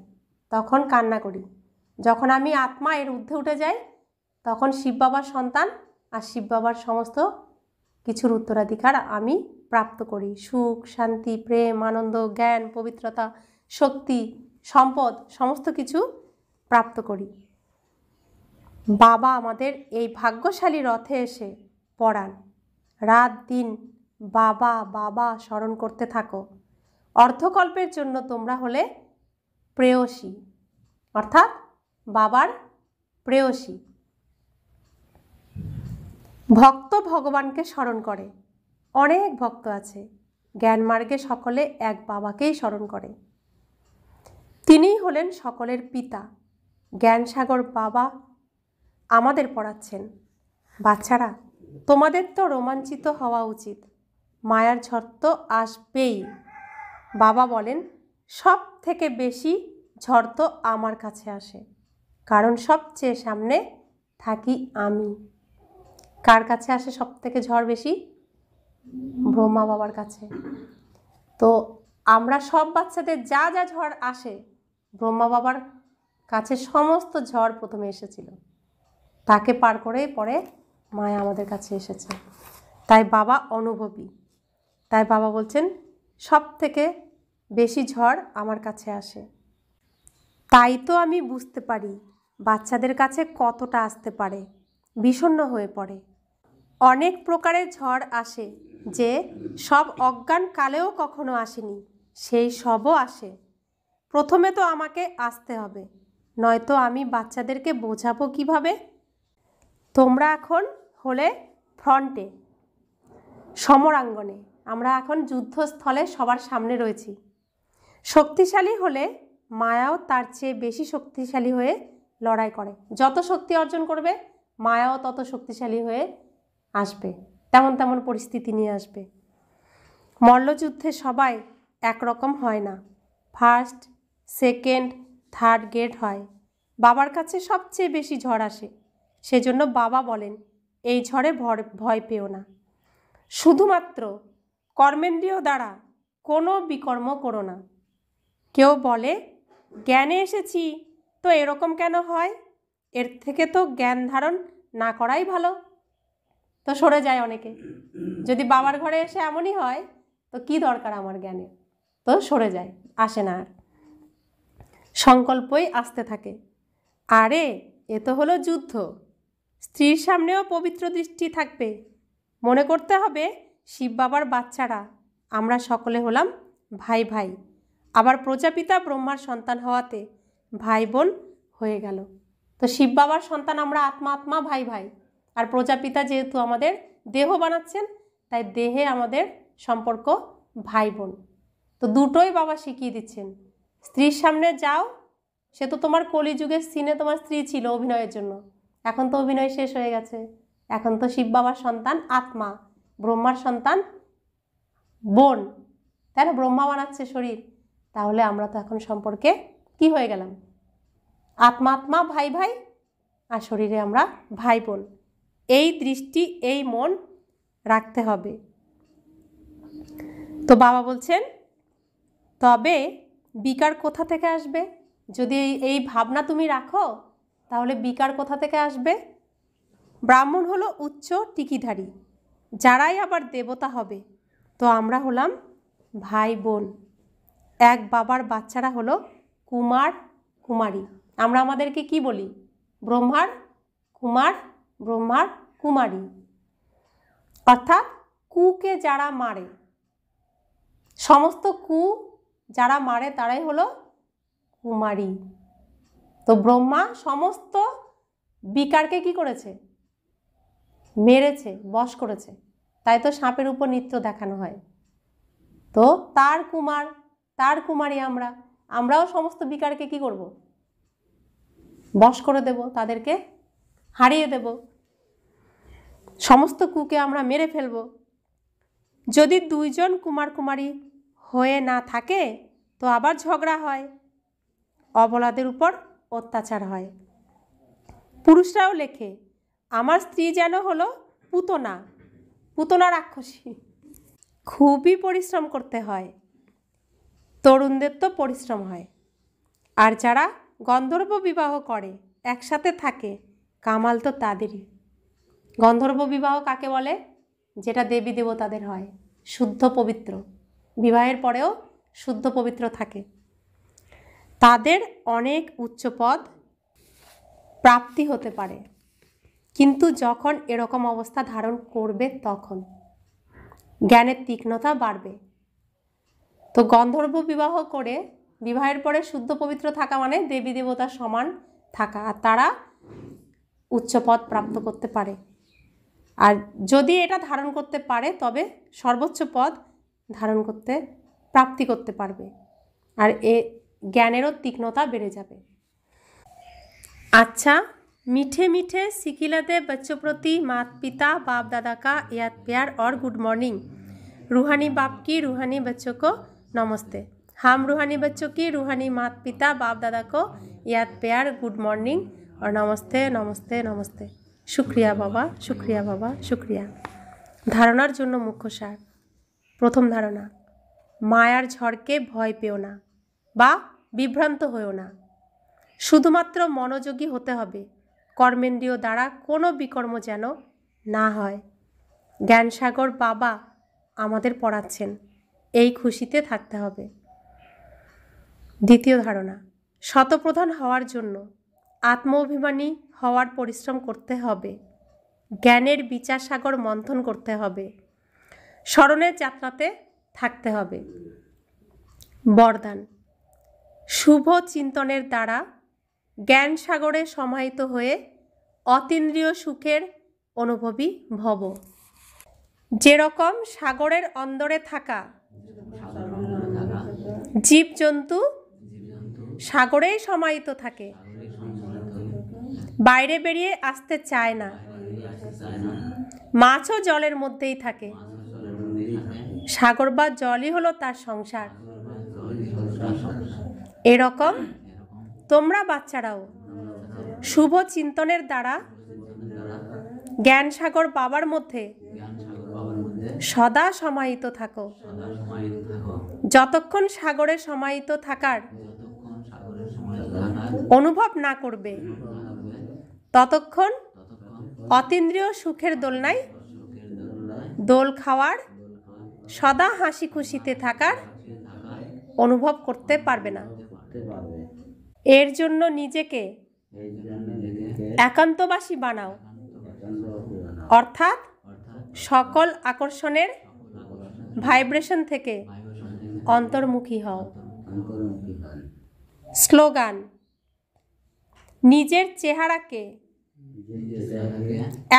তখন কান্না করি। যখন আমি আত্মা, এর ঊর্ধ্বে উঠে যাই, তখন শিব বাবার সন্তান, আর শিব বাবার সমস্ত কিছুর উত্তরাধিকার আমি প্রাপ্ত করি। সুখ, শান্তি, প্রেম, আনন্দ, জ্ঞান, পবিত্রতা, শক্তি, সম্পদ সমস্ত কিছু প্রাপ্ত করি। বাবা আমাদের এই ভাগ্যশালী রথে এসে পড়ান, রাত দিন বাবা বাবা স্মরণ করতে থাকো। অর্ধকল্পের জন্য তোমরা হলে প্রেয়সী, অর্থাৎ বাবার প্রেয়সী। ভক্ত ভগবানকে স্মরণ করে, অনেক ভক্ত আছে। জ্ঞান মার্গে সকলে এক বাবাকেই স্মরণ করে। তিনিই হলেন সকলের পিতা। জ্ঞানসাগর বাবা আমাদের পড়াচ্ছেন। বাচ্চারা তোমাদের তো রোমাঞ্চিত হওয়া উচিত, মায়ার ঝড় তো আসবেই। বাবা বলেন সব থেকে বেশি ঝড় তো আমার কাছে আসে, কারণ সবচেয়ে সামনে থাকি আমি। কার কাছে আসে সব থেকে ঝড় বেশি? ব্রহ্মা বাবার কাছে। তো আমরা সব বাচ্চাদের যা যা ঝড় আসে, ব্রহ্মা বাবার কাছে সমস্ত ঝড় প্রথমে এসেছিল, তাকে পার করেই পরে মায়া আমাদের কাছে এসেছে। তাই বাবা অনুভবী। তাই বাবা বলছেন সব থেকে বেশি ঝড় আমার কাছে আসে, তাই তো আমি বুঝতে পারি বাচ্চাদের কাছে কতটা আসতে পারে, বিষণ্ণ হয়ে পড়ে। অনেক প্রকারের ঝড় আসে যে সব অজ্ঞান কালেও কখনো আসেনি, সেই সবও আসে। প্রথমে তো আমাকে আসতে হবে, নয়তো আমি বাচ্চাদেরকে বোঝাবো কিভাবে? তোমরা এখন হলে ফ্রন্টে, সমরাঙ্গনে, আমরা এখন যুদ্ধস্থলে সবার সামনে রয়েছি। শক্তিশালী হলে মায়াও তার চেয়ে বেশি শক্তিশালী হয়ে লড়াই করে। যত শক্তি অর্জন করবে মায়াও তত শক্তিশালী হয়ে আসবে, তেমন তেমন পরিস্থিতি নিয়ে আসবে। মল্লযুদ্ধে সবাই একরকম হয় না, ফার্স্ট, সেকেন্ড, থার্ড গ্রেড হয়। বাবার কাছে সবচেয়ে বেশি ঝড় আসে, সেজন্য বাবা বলেন এই ঝড়ে ভয় পেও না। শুধুমাত্র কর্মেন্দ্রিয় দ্বারা কোনো বিকর্ম করো না। কেউ বলে জ্ঞানে এসেছি তো এরকম কেন হয়, এর থেকে তো জ্ঞান ধারণ না করাই ভালো। তো সরে যায় অনেকে, যদি বাবার ঘরে এসে এমনই হয় তো কি দরকার আমার জ্ঞানের, তো সরে যায়, আসে না আর। সংকল্পই আসতে থাকে, আরে এ তো হলো যুদ্ধ, স্ত্রীর সামনেও পবিত্র দৃষ্টি থাকবে। মনে করতে হবে শিব বাবার বাচ্চারা আমরা সকলে হলাম ভাই ভাই। আবার প্রজাপিতা ব্রহ্মার সন্তান হওয়াতে ভাই বোন হয়ে গেল। তো শিব বাবার সন্তান আমরা, আত্মা আত্মা ভাই ভাই। আর প্রজাপিতা যেহেতু আমাদের দেহ বানাচ্ছেন, তাই দেহে আমাদের সম্পর্ক ভাই বোন। তো দুটোই বাবা শিখিয়ে দিচ্ছেন। স্ত্রীর সামনে যাও, সে তো তোমার কলিযুগের সিনে তোমার স্ত্রী ছিল অভিনয়ের জন্য, এখন তো অভিনয় শেষ হয়ে গেছে। এখন তো শিব বাবার সন্তান আত্মা, ব্রহ্মার সন্তান বোন, তাই না? ব্রহ্মা বানাচ্ছে শরীর, তাহলে আমরা তো এখন সম্পর্কে কি হয়ে গেলাম? আত্মা আত্মা ভাই ভাই, আর শরীরে আমরা ভাই বোন। এই দৃষ্টি, এই মন রাখতে হবে। তো বাবা বলছেন তবে বিকার কোথা থেকে আসবে? যদি এই ভাবনা তুমি রাখো তাহলে বিকার কোথা থেকে আসবে? ব্রাহ্মণ হলো উচ্চ টিকিধারী, যারাই আবার দেবতা হবে। তো আমরা হলাম ভাই বোন, এক বাবার বাচ্চারা হলো কুমার কুমারী। আমরা আমাদেরকে কি বলি? ব্রহ্মার কুমার, ব্রহ্মার কুমারী। অর্থাৎ কুকে যারা মারে, সমস্ত কু যারা মারে তারাই হলো কুমারী। তো ব্রহ্মা সমস্ত বিকারকে কি করেছে? মেরেছে, বশ করেছে। তাই তো সাপের উপর নৃত্য দেখানো হয়। তো তার কুমার, তার কুমারী আমরাও সমস্ত বিকারকে কি করব? বশ করে দেব, তাদেরকে হারিয়ে দেব, সমস্ত কুকে আমরা মেরে ফেলব। যদি দুইজন কুমার কুমারী হয়ে না থাকে তো আবার ঝগড়া হয়, অবলাদের উপর অত্যাচার হয়। পুরুষরাও লেখে আমার স্ত্রী যেন হলো পুতনা, পুতনা রাক্ষসী। খুবই পরিশ্রম করতে হয়, তরুণদের তো পরিশ্রম হয়। আর যারা গন্ধর্ব বিবাহ করে, একসাথে থাকে, কামাল তো তাদেরই। গন্ধর্ব বিবাহ কাকে বলে? যেটা দেবী দেবতাদের হয়, শুদ্ধ পবিত্র, বিবাহের পরেও শুদ্ধ পবিত্র থাকে, তাদের অনেক উচ্চ পদ প্রাপ্তি হতে পারে। কিন্তু যখন এরকম অবস্থা ধারণ করবে তখন জ্ঞানের তীক্ষ্ণতা বাড়বে। তো গন্ধর্ব বিবাহ করে বিবাহের পরে শুদ্ধ পবিত্র থাকা মানে দেবী দেবতার সমান থাকা, আর তারা উচ্চ পদ প্রাপ্ত করতে পারে। আর যদি এটা ধারণ করতে পারে তবে সর্বোচ্চ পদ ধারণ করতে, প্রাপ্তি করতে পারবে, আর এ জ্ঞানেরও তীক্ষ্ণতা বেড়ে যাবে। अच्छा, मीठे मीठे सिखिलाते बच्चों प्रति माता पिता बाप दादा का याद प्यार और गुड मॉर्निंग। रूहानी बाप की रूहानी बच्चों को नमस्ते। हम रूहानी बच्चों की रूहानी माता पिता बाप दादा को याद प्यार गुड मॉर्निंग और नमस्ते नमस्ते नमस्ते। शुक्रिया बाबा, शुक्रिया बाबा, शुक्रिया। धारणार जन्य मुख्य सार। प्रथम धारणा, मायार झड़के भय पेओ ना बा बिभ्रांत हयो ना, শুধুমাত্র মনোযোগী হতে হবে, কর্মেন্দ্রিয় দ্বারা কোনো বিকর্ম যেন না হয়। জ্ঞানসাগর বাবা আমাদের পড়াচ্ছেন, এই খুশিতে থাকতে হবে। দ্বিতীয় ধারণা, শতপ্রধান হওয়ার জন্য আত্ম-অভিমানী হওয়ার পরিশ্রম করতে হবে, জ্ঞানের বিচার সাগর মন্থন করতে হবে, স্মরণের যাত্রাতে থাকতে হবে। বরদান: শুভ চিন্তনের দ্বারা জ্ঞান সাগরে সমাহিত হয়ে অতীন্দ্রিয় সুখের অনুভবী ভব। যেরকম সাগরের অন্দরে থাকা জীবজন্তু সাগরেই সমাহিত থাকে, বাইরে বেরিয়ে আসতে চায় না, মাছও জলের মধ্যেই থাকে, সাগর বা জলই হলো তার সংসার, এরকম তোমরা বাচ্চারাও শুভ চিন্তনের দ্বারা জ্ঞান সাগর বাবার মধ্যে সদা সমাহিত থাকো। যতক্ষণ সাগরে সমাহিত থাকার অনুভব না করবে, ততক্ষণ অতীন্দ্রিয় সুখের দোলনায় দোল খাওয়ার, সদা হাসি খুশিতে থাকার অনুভব করতে পারবে না। এর জন্য নিজেকে একান্তবাসী বানাও, অর্থাৎ সকল আকর্ষণের ভাইব্রেশন থেকে অন্তর্মুখী হও। স্লোগান: নিজের চেহারাকে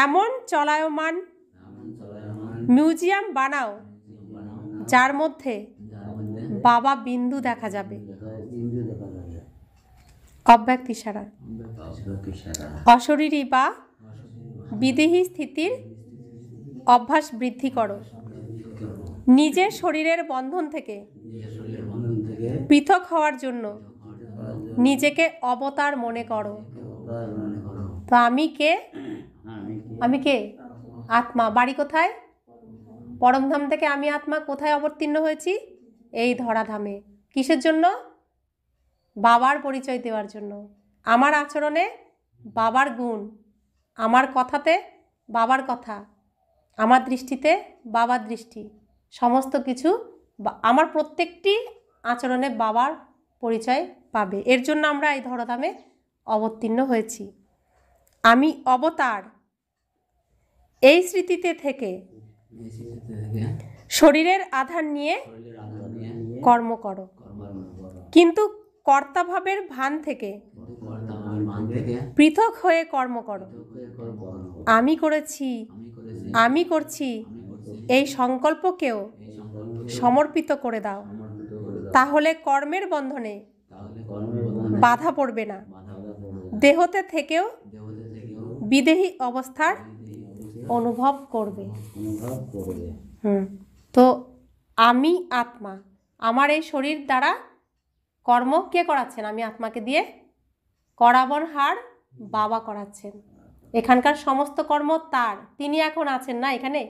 এমন চলায়মান মিউজিয়াম বানাও যার মধ্যে বাবা বিন্দু দেখা যাবে। অব্যক্ত ইশারা: অশরীরী বা বিদেহী স্থিতির অভ্যাস বৃদ্ধি করো। নিজের শরীরের বন্ধন থেকে পৃথক হওয়ার জন্য নিজেকে অবতার মনে করো। তো আমি কে? আমি কে? আত্মা। বাড়ি কোথায়? পরমধাম থেকে আমি আত্মা কোথায় অবতীর্ণ হয়েছি? এই ধরাধামে। কিসের জন্য? বাবার পরিচয় দেওয়ার জন্য। আমার আচরণে বাবার গুণ, আমার কথাতে বাবার কথা, আমার দৃষ্টিতে বাবার দৃষ্টি, সমস্ত কিছু আমার প্রত্যেকটি আচরণে বাবার পরিচয় পাবে। এর জন্য আমরা এই ধরাধামে অবতীর্ণ হয়েছি। আমি অবতার, এই স্মৃতিতে থেকে শরীরের আধার নিয়ে কর্ম করো, কিন্তু কর্তাভাবের ভান থেকে পৃথক হয়ে কর্ম করো। আমি করেছি, আমি করছি, এই সংকল্পকেও সমর্পিত করে দাও, তাহলে কর্মের বন্ধনে বাধা পড়বে না, দেহতে থেকেও বিদেহী অবস্থার অনুভব করবে। তো আমি আত্মা, আমার এই শরীর দ্বারা কর্ম কে করাচ্ছেন? আমি আত্মাকে দিয়ে করাবন হার বাবা করাচ্ছেন। এখানকার সমস্ত কর্ম তার, তিনি এখন আছেন না এখানে,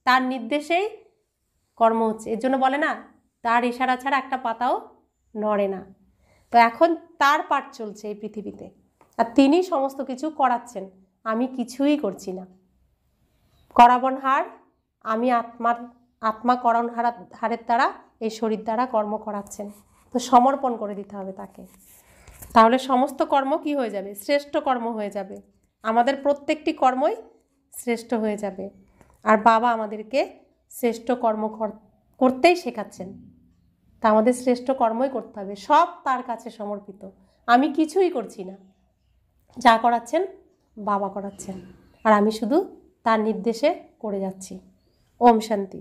তার নির্দেশেই কর্ম হচ্ছে। এর জন্য বলে না, তার ইশারা ছাড়া একটা পাতাও নড়ে না। তো এখন তার পাঠ চলছে এই পৃথিবীতে, আর তিনি সমস্ত কিছু করাচ্ছেন, আমি কিছুই করছি না। করাবন হার, আমি আত্মা করণ হারের দ্বারা এই শরীর দ্বারা কর্ম করাচ্ছেন। তো সমর্পণ করে দিতে হবে তাকে, তাহলে সমস্ত কর্ম কি হয়ে যাবে? শ্রেষ্ঠ কর্ম হয়ে যাবে। আমাদের প্রত্যেকটি কর্মই শ্রেষ্ঠ হয়ে যাবে। আর বাবা আমাদেরকে শ্রেষ্ঠ কর্ম করতেই শেখাচ্ছেন। তা আমাদের শ্রেষ্ঠ কর্মই করতে হবে, সব তার কাছে সমর্পিত। আমি কিছুই করছি না, যা করাচ্ছেন বাবা করাচ্ছেন, আর আমি শুধু তার নির্দেশে করে যাচ্ছি। ওম শান্তি।